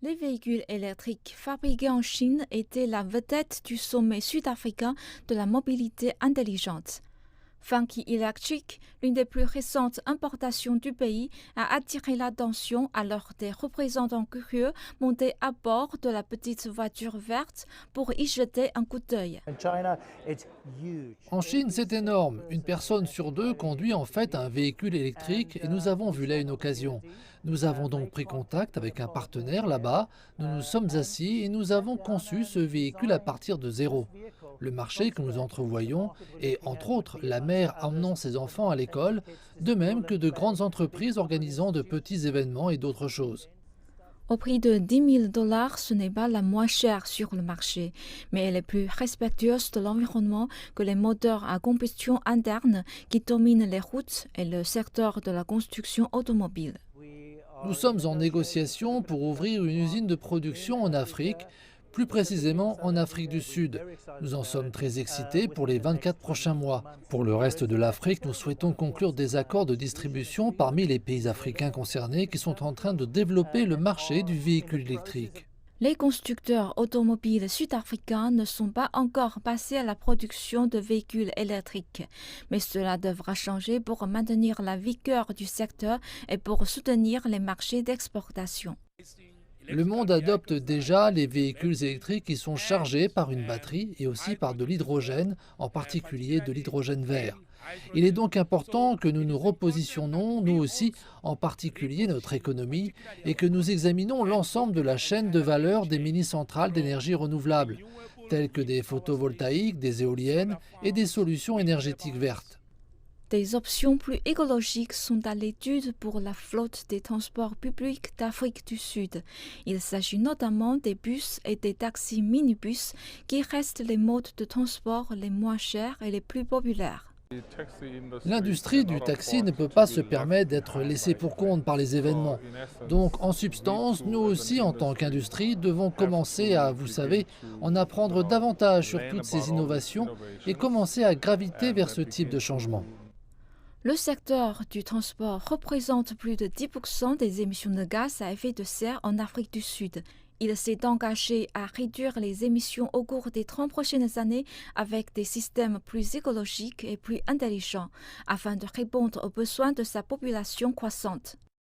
Les véhicules électriques fabriqués en Chine étaient la vedette du sommet sud-africain de la mobilité intelligente. Funky Electric, l'une des plus récentes importations du pays, a attiré l'attention alors des représentants curieux montés à bord de la petite voiture verte pour y jeter un coup d'œil. En Chine, c'est énorme. Une personne sur deux conduit en fait un véhicule électrique et nous avons vu là une occasion. Nous avons donc pris contact avec un partenaire là-bas, nous nous sommes assis et nous avons conçu ce véhicule à partir de zéro. Le marché que nous entrevoyons est, entre autres, la mère emmenant ses enfants à l'école, de même que de grandes entreprises organisant de petits événements et d'autres choses. Au prix de $10 000, ce n'est pas la moins chère sur le marché, mais elle est plus respectueuse de l'environnement que les moteurs à combustion interne qui dominent les routes et le secteur de la construction automobile. Nous sommes en négociation pour ouvrir une usine de production en Afrique, plus précisément en Afrique du Sud. Nous en sommes très excités pour les 24 prochains mois. Pour le reste de l'Afrique, nous souhaitons conclure des accords de distribution parmi les pays africains concernés qui sont en train de développer le marché du véhicule électrique. Les constructeurs automobiles sud-africains ne sont pas encore passés à la production de véhicules électriques, mais cela devra changer pour maintenir la vigueur du secteur et pour soutenir les marchés d'exportation. Le monde adopte déjà les véhicules électriques qui sont chargés par une batterie et aussi par de l'hydrogène, en particulier de l'hydrogène vert. Il est donc important que nous nous repositionnons, nous aussi, en particulier notre économie, et que nous examinons l'ensemble de la chaîne de valeur des mini-centrales d'énergie renouvelable, telles que des photovoltaïques, des éoliennes et des solutions énergétiques vertes. Des options plus écologiques sont à l'étude pour la flotte des transports publics d'Afrique du Sud. Il s'agit notamment des bus et des taxis minibus qui restent les modes de transport les moins chers et les plus populaires. L'industrie du taxi ne peut pas se permettre d'être laissée pour compte par les événements. Donc, en substance, nous aussi, en tant qu'industrie, devons commencer à, vous savez, en apprendre davantage sur toutes ces innovations et commencer à graviter vers ce type de changement. Le secteur du transport représente plus de 10% des émissions de gaz à effet de serre en Afrique du Sud. Il s'est engagé à réduire les émissions au cours des 30 prochaines années avec des systèmes plus écologiques et plus intelligents afin de répondre aux besoins de sa population croissante.